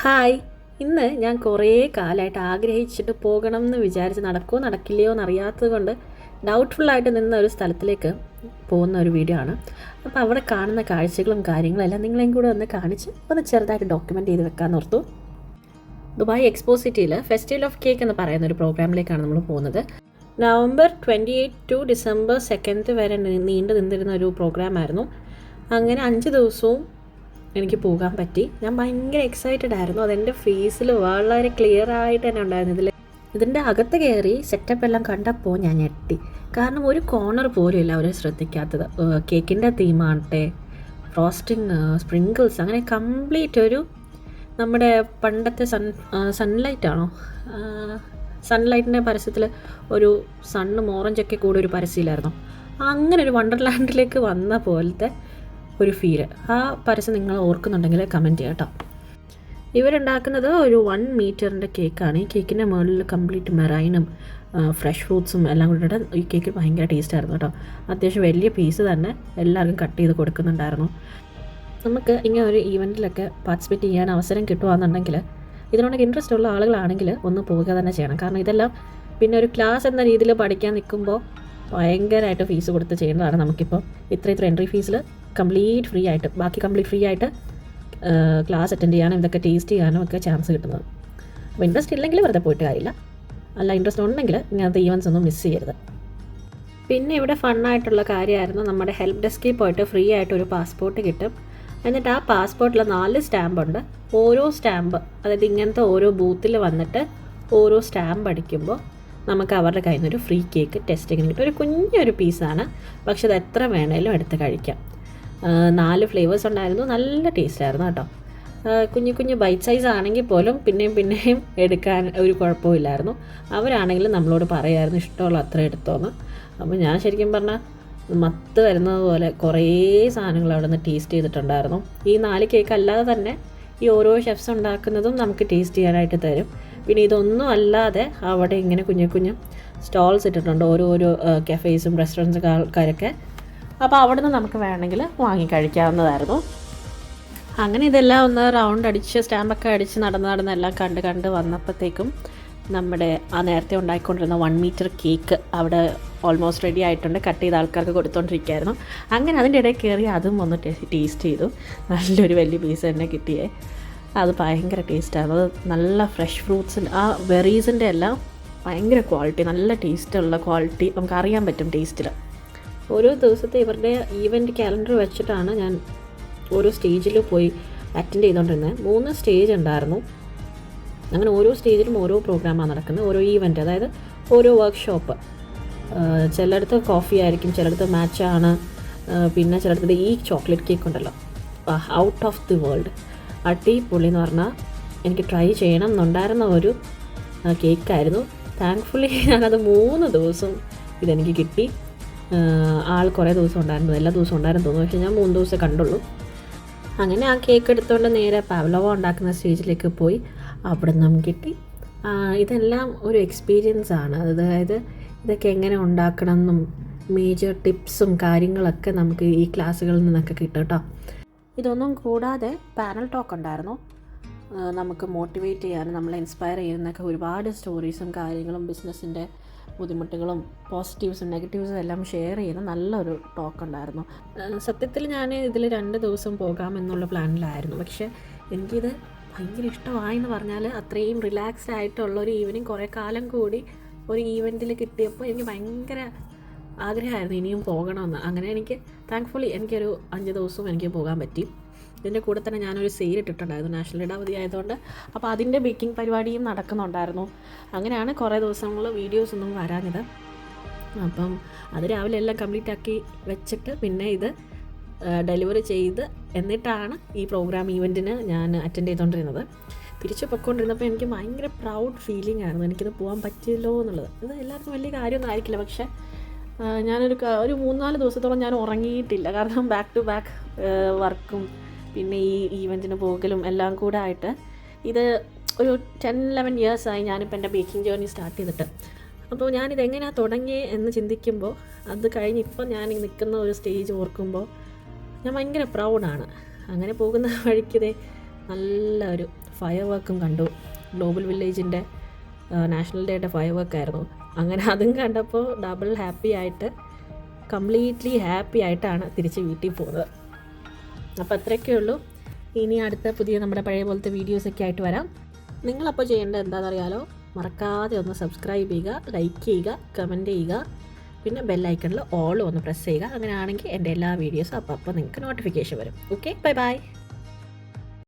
Hi. ഇന്ന് ഞാൻ കുറേ കാലമായിട്ട് ആഗ്രഹിച്ചിട്ട് പോകണം എന്ന് വിചാരിച്ച് നടക്കുമോ നടക്കില്ലയോ എന്നറിയാത്തത് കൊണ്ട് ഡൗട്ട്ഫുള്ളായിട്ട് നിന്ന ഒരു സ്ഥലത്തിലേക്ക് പോകുന്ന ഒരു വീഡിയോ ആണ്. അപ്പോൾ അവിടെ കാണുന്ന കാഴ്ചകളും കാര്യങ്ങളും എല്ലാം നിങ്ങളെയും കൂടെ ഒന്ന് കാണിച്ച് ഒന്ന് ചെറുതായിട്ട് ഡോക്യുമെൻ്റ് ചെയ്ത് വെക്കാൻ ഓർത്തു. ദുബായ് എക്സ്പോ സിറ്റിയിൽ ഫെസ്റ്റിവൽ ഓഫ് കേക്ക് എന്ന് പറയുന്ന ഒരു പ്രോഗ്രാമിലേക്കാണ് നമ്മൾ പോകുന്നത്. നവംബർ 28 ടു ഡിസംബർ 2 വരെ നീണ്ടു നിന്നിരുന്ന ഒരു പ്രോഗ്രാമായിരുന്നു. അങ്ങനെ 5 ദിവസവും എനിക്ക് പോകാൻ പറ്റി. ഞാൻ ഭയങ്കര എക്സൈറ്റഡ് ആയിരുന്നു. അതെൻ്റെ ഫേസിൽ വളരെ ക്ലിയർ ആയിട്ട് തന്നെ ഉണ്ടായിരുന്നു. ഇതിൻ്റെ അകത്ത് കയറി സെറ്റപ്പ് എല്ലാം കണ്ടപ്പോൾ ഞാൻ ഞെട്ടി. കാരണം ഒരു കോർണർ പോലും ഇല്ല അവർ ശ്രദ്ധിക്കാത്തത്. കേക്കിൻ്റെ തീമാകട്ടെ, ഫ്രോസ്റ്റിംഗ്, സ്പ്രിങ്കിൾസ്, അങ്ങനെ കംപ്ലീറ്റ് ഒരു നമ്മുടെ പണ്ടത്തെ സൺലൈറ്റാണോ, സൺലൈറ്റിൻ്റെ പരസ്യത്തിൽ ഒരു സണ്ണും ഓറഞ്ചൊക്കെ കൂടെ ഒരു പരസ്യമില്ലായിരുന്നു. അങ്ങനെ ഒരു വണ്ടർലാൻഡിലേക്ക് വന്ന പോലത്തെ ഒരു ഫീല്. ആ പരസ്യം നിങ്ങൾ ഓർക്കുന്നുണ്ടെങ്കിൽ കമൻറ്റ് ചെയ്യാം കേട്ടോ. ഇവരുണ്ടാക്കുന്നത് ഒരു 1 മീറ്ററിൻ്റെ കേക്കാണ്. ഈ കേക്കിൻ്റെ മുകളിൽ കംപ്ലീറ്റ് മെറൈനും ഫ്രഷ് ഫ്രൂട്ട്സും എല്ലാം കൂടിയിട്ട് ഈ കേക്ക് ഭയങ്കര ടേസ്റ്റായിരുന്നു കേട്ടോ. അത്യാവശ്യം വലിയ പീസ് തന്നെ എല്ലാവർക്കും കട്ട് ചെയ്ത് കൊടുക്കുന്നുണ്ടായിരുന്നു. നമുക്ക് ഇങ്ങനെ ഒരു ഈവൻറ്റിലൊക്കെ പാർട്ടിസിപ്പേറ്റ് ചെയ്യാൻ അവസരം കിട്ടുകയാണെന്നുണ്ടെങ്കിൽ, ഇതിനോടൊക്കെ ഇൻട്രസ്റ്റ് ഉള്ള ആളുകളാണെങ്കിൽ ഒന്ന് പോവുക തന്നെ ചെയ്യണം. കാരണം ഇതെല്ലാം പിന്നെ ഒരു ക്ലാസ് എന്ന രീതിയിൽ പഠിക്കാൻ നിൽക്കുമ്പോൾ ഭയങ്കരമായിട്ട് ഫീസ് കൊടുത്ത് ചെയ്യേണ്ടതാണ്. നമുക്കിപ്പോൾ ഇത്ര എൻട്രി ഫീസിൽ കംപ്ലീറ്റ് ഫ്രീ ആയിട്ട്, ബാക്കി കംപ്ലീറ്റ് ഫ്രീ ആയിട്ട് ക്ലാസ് അറ്റൻഡ് ചെയ്യാനും ഇതൊക്കെ ടേസ്റ്റ് ചെയ്യാനും ഒക്കെ ചാൻസ് കിട്ടുന്നത്. അപ്പോൾ ഇൻട്രസ്റ്റ് ഇല്ലെങ്കിൽ വെറുതെ പോയിട്ട് കാര്യമില്ല. അല്ല, ഇൻട്രസ്റ്റ് ഉണ്ടെങ്കിൽ ഇങ്ങനത്തെ ഈവൻസ് ഒന്നും മിസ് ചെയ്യരുത്. പിന്നെ ഇവിടെ ഫണ്ണായിട്ടുള്ള കാര്യമായിരുന്നു, നമ്മുടെ ഹെൽപ്പ് ഡെസ്കിൽ പോയിട്ട് ഫ്രീ ആയിട്ട് ഒരു പാസ്പോർട്ട് കിട്ടും. എന്നിട്ട് ആ പാസ്പോർട്ടിൽ 4 സ്റ്റാമ്പുണ്ട്. ഓരോ സ്റ്റാമ്പ്, അതായത് ഇങ്ങനത്തെ ഓരോ ബൂത്തിൽ വന്നിട്ട് ഓരോ സ്റ്റാമ്പ് അടിക്കുമ്പോൾ നമുക്ക് അവരുടെ കയ്യിൽ നിന്നൊരു ഫ്രീ കേക്ക് ടെസ്റ്റിങ്ങിന് കിട്ടും. ഒരു കുഞ്ഞൊരു പീസാണ്, പക്ഷെ അത് എത്ര വേണേലും എടുത്ത് കഴിക്കാം. 4 ഫ്ലേവേഴ്സ് ഉണ്ടായിരുന്നു. നല്ല ടേസ്റ്റായിരുന്നു കേട്ടോ. കുഞ്ഞു ബൈറ്റ് സൈസ് ആണെങ്കിൽ പോലും പിന്നെയും എടുക്കാൻ ഒരു കുഴപ്പമില്ലായിരുന്നു. അവരാണെങ്കിലും നമ്മളോട് പറയായിരുന്നു ഇഷ്ടമുള്ള അത്ര എടുത്തോന്ന്. അപ്പോൾ ഞാൻ ശരിക്കും പറഞ്ഞാൽ മത്ത് വരുന്നത് പോലെ കുറേ സാധനങ്ങൾ അവിടെ നിന്ന് ടേസ്റ്റ് ചെയ്തിട്ടുണ്ടായിരുന്നു. ഈ 4 കേക്ക് അല്ലാതെ തന്നെ ഈ ഓരോ ഷെഫ്സ് ഉണ്ടാക്കുന്നതും നമുക്ക് ടേസ്റ്റ് ചെയ്യാനായിട്ട് തരും. പിന്നെ ഇതൊന്നും അല്ലാതെ അവിടെ ഇങ്ങനെ കുഞ്ഞു സ്റ്റോൾസ് ഇട്ടിട്ടുണ്ട്, ഓരോരോ കഫേസും റെസ്റ്റോറൻറ്റ്സ് ആൾക്കാരൊക്കെ. അപ്പോൾ അവിടെ നിന്ന് നമുക്ക് വേണമെങ്കിൽ വാങ്ങി കഴിക്കാവുന്നതായിരുന്നു. അങ്ങനെ ഇതെല്ലാം ഒന്ന് റൗണ്ട് അടിച്ച് സ്റ്റാമ്പൊക്കെ അടിച്ച് നടന്ന് എല്ലാം കണ്ട് വന്നപ്പോഴത്തേക്കും നമ്മുടെ ആ നേരത്തെ ഉണ്ടാക്കിക്കൊണ്ടിരുന്ന 1 മീറ്റർ കേക്ക് അവിടെ ഓൾമോസ്റ്റ് റെഡി ആയിട്ടുണ്ട്. കട്ട് ചെയ്ത ആൾക്കാർക്ക് കൊടുത്തുകൊണ്ടിരിക്കുകയായിരുന്നു. അങ്ങനെ അതിൻ്റെ ഇടയിൽ കയറി അതും ഒന്ന് ടേസ്റ്റ് ചെയ്തു. നല്ലൊരു വലിയ പീസ് തന്നെ കിട്ടിയേ. അത് ഭയങ്കര ടേസ്റ്റായിരുന്നു. അത് നല്ല ഫ്രഷ് ഫ്രൂട്ട്സിൻ്റെ ആ ബെറീസിൻ്റെ എല്ലാം ഭയങ്കര ക്വാളിറ്റി, നല്ല ടേസ്റ്റുള്ള ക്വാളിറ്റി നമുക്കറിയാൻ പറ്റും ടേസ്റ്റിൽ. ഓരോ ദിവസത്തെ ഇവരുടെ ഈവൻറ്റ് കാലണ്ടർ വെച്ചിട്ടാണ് ഞാൻ ഓരോ സ്റ്റേജിൽ പോയി അറ്റൻഡ് ചെയ്തുകൊണ്ടിരുന്നത്. 3 സ്റ്റേജ് ഉണ്ടായിരുന്നു. അങ്ങനെ ഓരോ സ്റ്റേജിലും ഓരോ പ്രോഗ്രാമാണ് നടക്കുന്നത്, ഓരോ ഈവൻറ്റ്, അതായത് ഓരോ വർക്ക്ഷോപ്പ്. ചിലയിടത്ത് കോഫി ആയിരിക്കും, ചിലയിടത്ത് മാച്ചാണ്, പിന്നെ ചിലയിടത്ത് ഈ ചോക്ലേറ്റ് കേക്ക് ഉണ്ടല്ലോ, ഔട്ട് ഓഫ് ദി വേൾഡ്, അടിപൊളി എന്ന് പറഞ്ഞാൽ എനിക്ക് ട്രൈ ചെയ്യണം എന്നുണ്ടായിരുന്ന ഒരു കേക്കായിരുന്നു. താങ്ക്ഫുള്ളി ഞാനത് 3 ദിവസം ഇതെനിക്ക് കിട്ടി. ആൾ കുറേ ദിവസം ഉണ്ടായിരുന്നു, എല്ലാ ദിവസവും ഉണ്ടായിരുന്നു തോന്നുന്നു, പക്ഷേ ഞാൻ 3 ദിവസം കണ്ടുള്ളൂ. അങ്ങനെ ആ കേക്ക് എടുത്തുകൊണ്ട് നേരെ പാവ്ലോവ ഉണ്ടാക്കുന്ന സ്റ്റേജിലേക്ക് പോയി. അവിടെ നിന്നും കിട്ടി. ഇതെല്ലാം ഒരു എക്സ്പീരിയൻസ് ആണ്. അതായത് ഇതൊക്കെ എങ്ങനെ ഉണ്ടാക്കണം എന്നും മേജർ ടിപ്സും കാര്യങ്ങളൊക്കെ നമുക്ക് ഈ ക്ലാസ്സുകളിൽ നിന്നൊക്കെ കിട്ടും കേട്ടോ. ഇതൊന്നും കൂടാതെ പാനൽ ടോക്ക് ഉണ്ടായിരുന്നു. നമുക്ക് മോട്ടിവേറ്റ് ചെയ്യാനും നമ്മളെ ഇൻസ്പയർ ചെയ്യുന്നൊക്കെ ഒരുപാട് സ്റ്റോറീസും കാര്യങ്ങളും ബിസിനസ്സിൻ്റെ ബുദ്ധിമുട്ടുകളും പോസിറ്റീവ്സും നെഗറ്റീവ്സും എല്ലാം ഷെയർ ചെയ്യുന്ന നല്ലൊരു ടോക്ക് ഉണ്ടായിരുന്നു. സത്യത്തിൽ ഞാൻ ഇതിൽ 2 ദിവസം പോകാമെന്നുള്ള പ്ലാനിലായിരുന്നു. പക്ഷേ എനിക്കിത് ഭയങ്കര ഇഷ്ടമായെന്ന് പറഞ്ഞാൽ അത്രയും റിലാക്സ്ഡ് ആയിട്ടുള്ളൊരു ഈവനിങ് കുറേ കാലം കൂടി ഒരു ഈവൻറ്റിൽ കിട്ടിയപ്പോൾ എനിക്ക് ഭയങ്കര ആഗ്രഹമായിരുന്നു ഇനിയും പോകണമെന്ന്. അങ്ങനെ എനിക്ക് താങ്ക്ഫുള്ളി എനിക്കൊരു 5 ദിവസവും എനിക്ക് പോകാൻ പറ്റി. ഇതിൻ്റെ കൂടെ തന്നെ ഞാനൊരു സെയിൽ ഇട്ടിട്ടുണ്ടായിരുന്നു, നാഷണൽ ഡേ അവധി ആയതുകൊണ്ട്. അപ്പോൾ അതിൻ്റെ ബേക്കിംഗ് പരിപാടിയും നടക്കുന്നുണ്ടായിരുന്നു. അങ്ങനെയാണ് കുറേ ദിവസങ്ങൾ വീഡിയോസ് ഒന്നും വരാഞ്ഞത്. അപ്പം അത് രാവിലെ എല്ലാം കംപ്ലീറ്റ് ആക്കി വെച്ചിട്ട് പിന്നെ ഇത് ഡെലിവറി ചെയ്ത് എന്നിട്ടാണ് ഈ പ്രോഗ്രാം ഈവൻറ്റിന് ഞാൻ അറ്റൻഡ് ചെയ്തുകൊണ്ടിരുന്നത്. തിരിച്ചു പൊയ്ക്കൊണ്ടിരുന്നപ്പോൾ എനിക്ക് ഭയങ്കര പ്രൗഡ് ഫീലിംഗ് ആയിരുന്നു, എനിക്കിത് പോകാൻ പറ്റിയല്ലോ എന്നുള്ളത്. ഇത് എല്ലാവർക്കും വലിയ കാര്യമൊന്നും ആയിരിക്കില്ല, പക്ഷേ ഞാനൊരു 3-4 ദിവസത്തോളം ഞാൻ ഉറങ്ങിയിട്ടില്ല. കാരണം ബാക്ക് ടു ബാക്ക് വർക്കും പിന്നെ ഈ ഈവൻറ്റിന് പോകലും എല്ലാം കൂടെ ആയിട്ട് ഇത് ഒരു 10-11 ഇയേഴ്സായി ഞാനിപ്പോൾ എൻ്റെ ബേക്കിംഗ് ജേർണി സ്റ്റാർട്ട് ചെയ്തിട്ട്. അപ്പോൾ ഞാനിതെങ്ങനെയാണ് തുടങ്ങി എന്ന് ചിന്തിക്കുമ്പോൾ, അത് കഴിഞ്ഞ് ഇപ്പം ഞാൻ നിൽക്കുന്ന ഒരു സ്റ്റേജ് ഓർക്കുമ്പോൾ ഞാൻ ഭയങ്കര പ്രൗഡാണ്. അങ്ങനെ പോകുന്ന വഴിക്കതേ നല്ല ഒരു ഫയർ വർക്കും കണ്ടു. ഗ്ലോബൽ വില്ലേജിൻ്റെ നാഷണൽ ഡേയുടെ ഫയർ വർക്കായിരുന്നു. അങ്ങനെ അതും കണ്ടപ്പോൾ ഡബിൾ ഹാപ്പി ആയിട്ട്, കംപ്ലീറ്റ്ലി ഹാപ്പി ആയിട്ടാണ് തിരിച്ച് വീട്ടിൽ പോകുന്നത്. അപ്പോൾ അത്രയൊക്കെ ഉള്ളൂ. ഇനി അടുത്ത പുതിയ നമ്മുടെ പഴയ പോലത്തെ വീഡിയോസൊക്കെ ആയിട്ട് വരാം. നിങ്ങളപ്പോൾ ചെയ്യേണ്ടത് എന്താണെന്നറിയാലോ, മറക്കാതെ ഒന്ന് സബ്സ്ക്രൈബ് ചെയ്യുക, ലൈക്ക് ചെയ്യുക, കമൻറ്റ് ചെയ്യുക, പിന്നെ ബെല്ലൈക്കണിൽ ഓൾ ഒന്ന് പ്രസ് ചെയ്യുക. അങ്ങനെയാണെങ്കിൽ എൻ്റെ എല്ലാ വീഡിയോസും അപ്പോൾ നിങ്ങൾക്ക് നോട്ടിഫിക്കേഷൻ വരും. Okay, bye bye.